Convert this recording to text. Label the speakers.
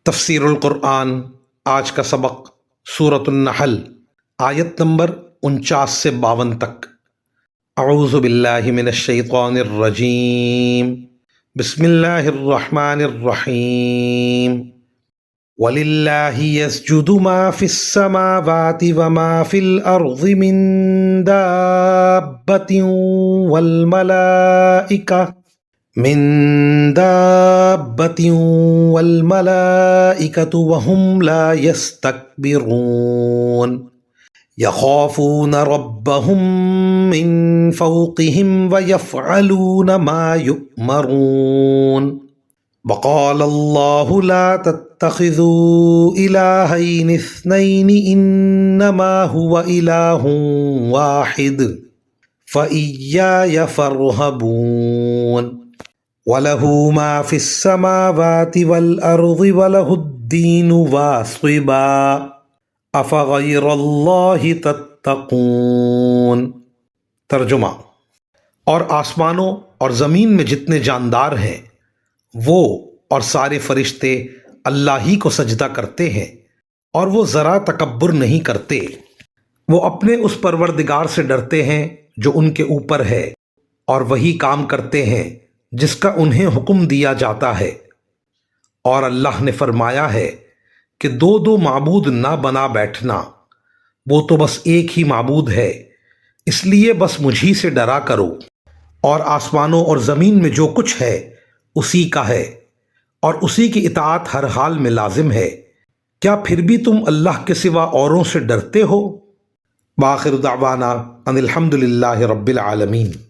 Speaker 1: تفسیر القرآن آج کا سبق سورۃ النحل آیت نمبر 49 سے 52 تک۔ اعوذ باللہ من الشیطان الرجیم، بسم اللہ الرحمن الرحیم۔ وَلِلَّهِ يَسْجُدُ مَا فِي السَّمَاوَاتِ وَمَا فِي الْأَرْضِ مِن دَابَّةٍ وَالْمَلَائِكَةُ وَهُمْ لَا يَسْتَكْبِرُونَ يَخَافُونَ رَبَّهُم مِّن فَوْقِهِمْ وَيَفْعَلُونَ مَا يُؤْمَرُونَ وَقَالَ اللَّهُ لَا تَتَّخِذُوا إِلَٰهَيْنِ اثْنَيْنِ إِنَّمَا هُوَ إِلَٰهٌ وَاحِدٌ فَإِيَّايَ فَارْهَبُونِ وَلَهُ مَا فِي السَّمَاوَاتِ وَالْأَرْضِ وَلَهُ الدِّينُ وَاصِبًا أَفَغَيْرَ اللَّهِ تَتَّقُونَ۔ ترجمہ: اور آسمانوں اور زمین میں جتنے جاندار ہیں وہ اور سارے فرشتے اللہ ہی کو سجدہ کرتے ہیں، اور وہ ذرا تکبر نہیں کرتے۔ وہ اپنے اس پروردگار سے ڈرتے ہیں جو ان کے اوپر ہے، اور وہی کام کرتے ہیں جس کا انہیں حکم دیا جاتا ہے۔ اور اللہ نے فرمایا ہے کہ دو معبود نہ بنا بیٹھنا، وہ تو بس ایک ہی معبود ہے، اس لیے بس مجھی سے ڈرا کرو۔ اور آسمانوں اور زمین میں جو کچھ ہے اسی کا ہے، اور اسی کی اطاعت ہر حال میں لازم ہے۔ کیا پھر بھی تم اللہ کے سوا اوروں سے ڈرتے ہو؟ وآخر دعوانا ان الحمد للہ رب العالمین۔